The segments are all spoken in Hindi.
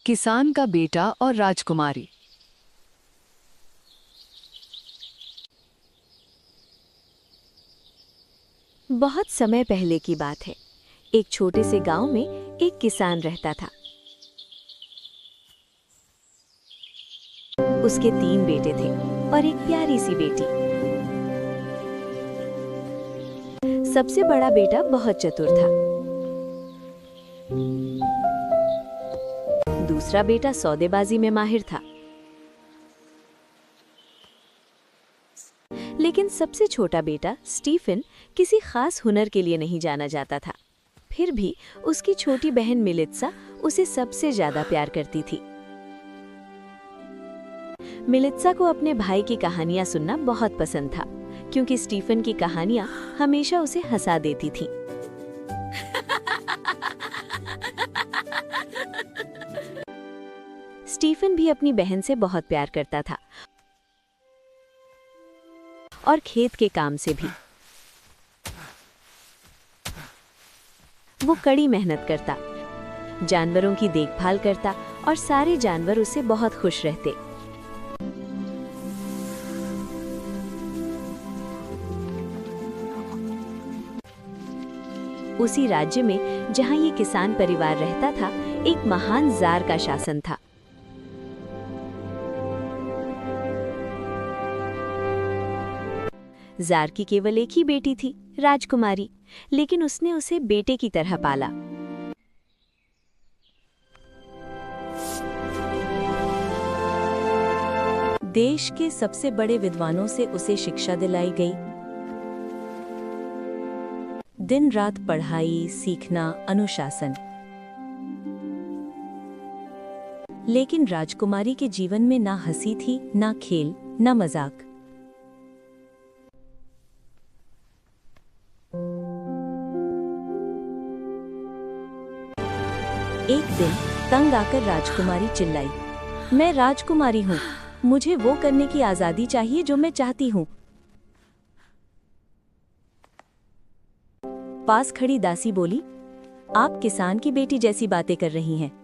किसान का बेटा और राजकुमारी। बहुत समय पहले की बात है। एक छोटे से गांव में एक किसान रहता था। उसके 3 बेटे थे और एक प्यारी सी बेटी। सबसे बड़ा बेटा बहुत चतुर था। दूसरा बेटा सौदेबाजी में माहिर था। लेकिन सबसे छोटा बेटा स्टीफन किसी खास हुनर के लिए नहीं जाना जाता था। फिर भी उसकी छोटी बहन मिलित्सा उसे सबसे ज्यादा प्यार करती थी। मिलित्सा को अपने भाई की कहानियां सुनना बहुत पसंद था, क्योंकि स्टीफन की कहानियां हमेशा उसे हंसा देती थीं। स्टीफन भी अपनी बहन से बहुत प्यार करता था और खेत के काम से भी। वो कड़ी मेहनत करता, जानवरों की देखभाल करता और सारे जानवर उससे बहुत खुश रहते। उसी राज्य में जहां ये किसान परिवार रहता था, एक महान जार का शासन था। जार की केवल एक ही बेटी थी, राजकुमारी, लेकिन उसने उसे बेटे की तरह पाला। देश के सबसे बड़े विद्वानों से उसे शिक्षा दिलाई गई। दिन रात पढ़ाई, सीखना, अनुशासन। लेकिन राजकुमारी के जीवन में ना हंसी थी, ना खेल, ना मजाक। एक दिन तंग आकर राजकुमारी चिल्लाई, मैं राजकुमारी हूँ, मुझे वो करने की आजादी चाहिए जो मैं चाहती हूँ। पास खड़ी दासी बोली, आप किसान की बेटी जैसी बातें कर रही हैं।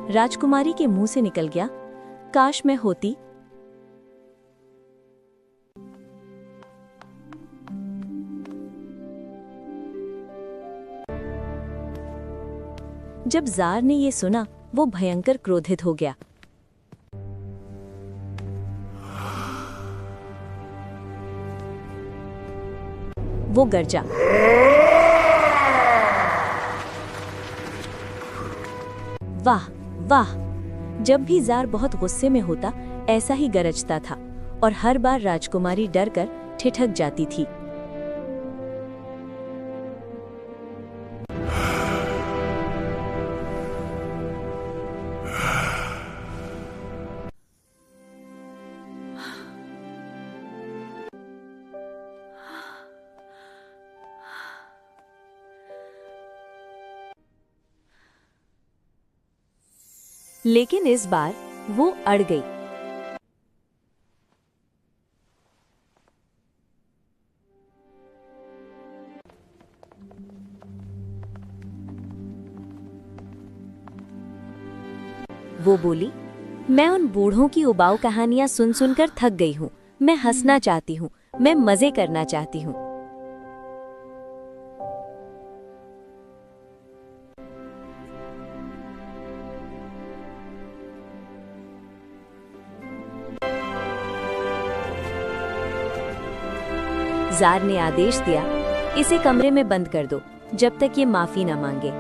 राजकुमारी के मुंह से निकल गया, काश मैं होती। जब जार ने ये सुना, वो भयंकर क्रोधित हो गया। वो गरजा, वाह वाह। जब भी जार बहुत गुस्से में होता, ऐसा ही गरजता था और हर बार राजकुमारी डरकर ठिठक जाती थी। लेकिन इस बार वो अड़ गई। वो बोली, मैं उन बूढ़ों की उबाऊ कहानियां सुन सुनकर थक गई हूँ। मैं हंसना चाहती हूँ, मैं मजे करना चाहती हूँ। जार ने आदेश दिया, इसे कमरे में बंद कर दो जब तक ये माफी न मांगे।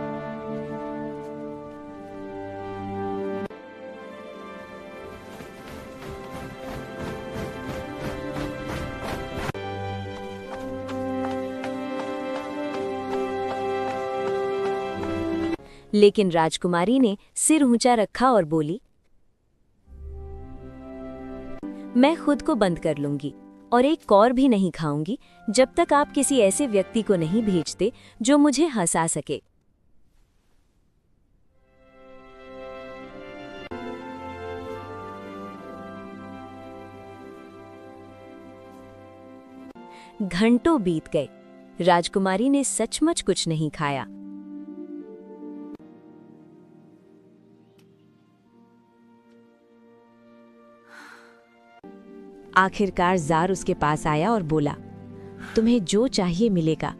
लेकिन राजकुमारी ने सिर ऊंचा रखा और बोली, मैं खुद को बंद कर लूंगी और एक कौर भी नहीं खाऊंगी जब तक आप किसी ऐसे व्यक्ति को नहीं भेजते जो मुझे हंसा सके। घंटों बीत गए। राजकुमारी ने सचमुच कुछ नहीं खाया। आखिरकार जार उसके पास आया और बोला, तुम्हें जो चाहिए मिलेगा।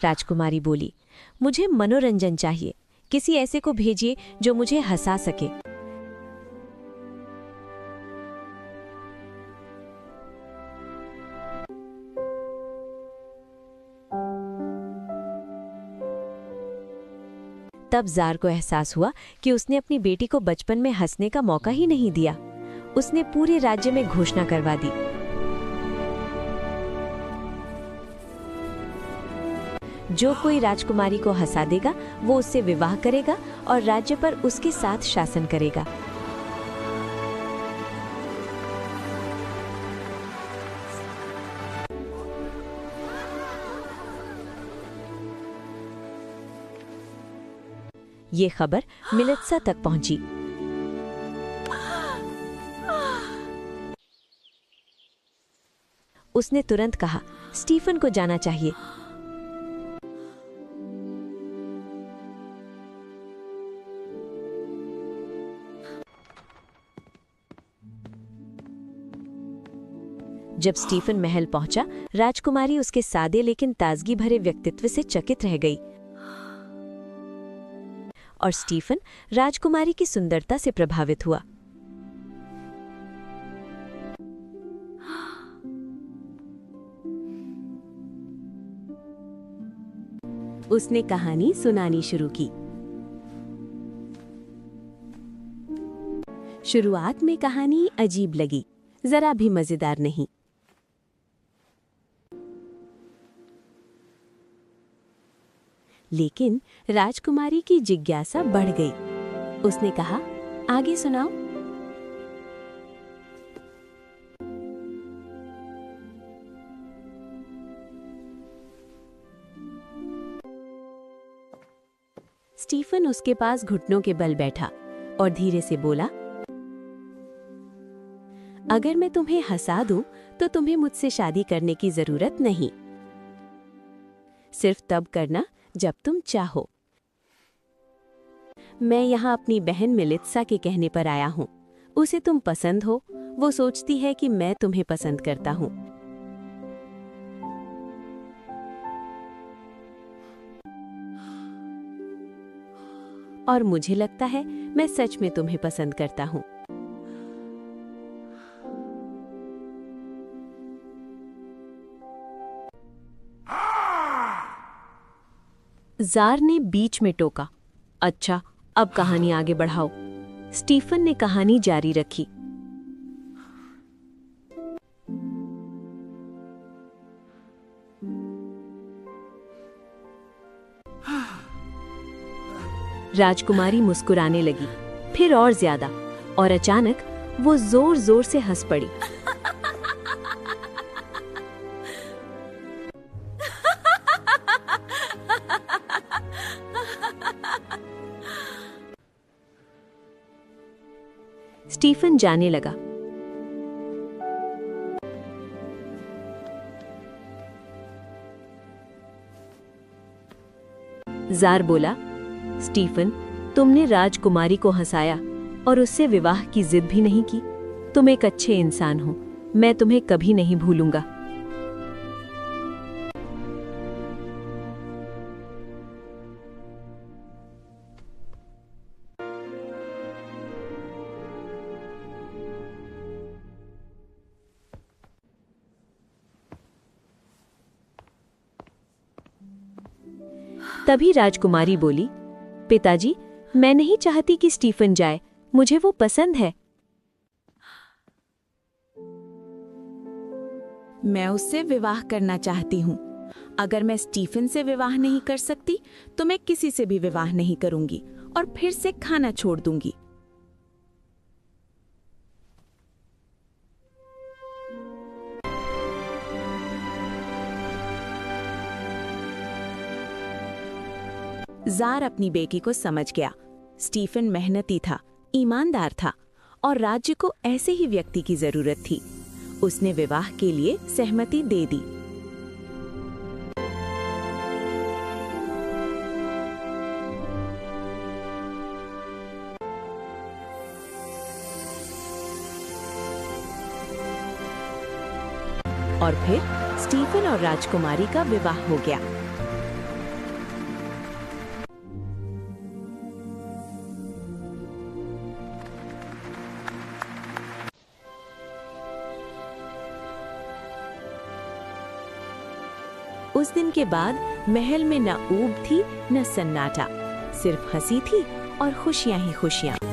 राजकुमारी बोली, मुझे मनोरंजन चाहिए। किसी ऐसे को भेजिए जो मुझे हंसा सके। तब जार को एहसास हुआ कि उसने अपनी बेटी को बचपन में हंसने का मौका ही नहीं दिया। उसने पूरे राज्य में घोषणा करवा दी, जो कोई राजकुमारी को हंसा देगा वो उससे विवाह करेगा और राज्य पर उसके साथ शासन करेगा। ये खबर मिलित्सा तक पहुंची। उसने तुरंत कहा, स्टीफन को जाना चाहिए। जब स्टीफन महल पहुंचा, राजकुमारी उसके सादे लेकिन ताजगी भरे व्यक्तित्व से चकित रह गई और स्टीफन राजकुमारी की सुंदरता से प्रभावित हुआ। उसने कहानी सुनानी शुरू की। शुरुआत में कहानी अजीब लगी, जरा भी मजेदार नहीं। लेकिन राजकुमारी की जिज्ञासा बढ़ गई। उसने कहा, आगे सुनाओ। स्टीफन उसके पास घुटनों के बल बैठा और धीरे से बोला, अगर मैं तुम्हें हंसा दूं तो तुम्हें मुझसे शादी करने की जरूरत नहीं। सिर्फ तब करना जब तुम चाहो। मैं यहाँ अपनी बहन मिलित्सा के कहने पर आया हूँ। उसे तुम पसंद हो, वो सोचती है कि मैं तुम्हें पसंद करता हूँ। और मुझे लगता है मैं सच में तुम्हें पसंद करता हूँ। जार ने बीच में टोका, अच्छा अब कहानी आगे बढ़ाओ। स्टीफन ने कहानी जारी रखी। राजकुमारी मुस्कुराने लगी, फिर और ज्यादा, और अचानक वो जोर जोर से हंस पड़ी। स्टीफन जाने लगा। जार बोला, स्टीफन, तुमने राजकुमारी को हंसाया और उससे विवाह की जिद भी नहीं की। तुम एक अच्छे इंसान हो, मैं तुम्हें कभी नहीं भूलूंगा। तभी राजकुमारी बोली, पिताजी, मैं नहीं चाहती कि स्टीफन जाए, मुझे वो पसंद है। मैं उससे विवाह करना चाहती हूँ। अगर मैं स्टीफन से विवाह नहीं कर सकती तो मैं किसी से भी विवाह नहीं करूंगी और फिर से खाना छोड़ दूंगी। जार अपनी बेटी को समझ गया। स्टीफन मेहनती था, ईमानदार था और राज्य को ऐसे ही व्यक्ति की जरूरत थी। उसने विवाह के लिए सहमति दे दी। और फिर स्टीफन और राजकुमारी का विवाह हो गया। उस दिन के बाद महल में न ऊब थी न सन्नाटा, सिर्फ हंसी थी और खुशियां ही खुशियां।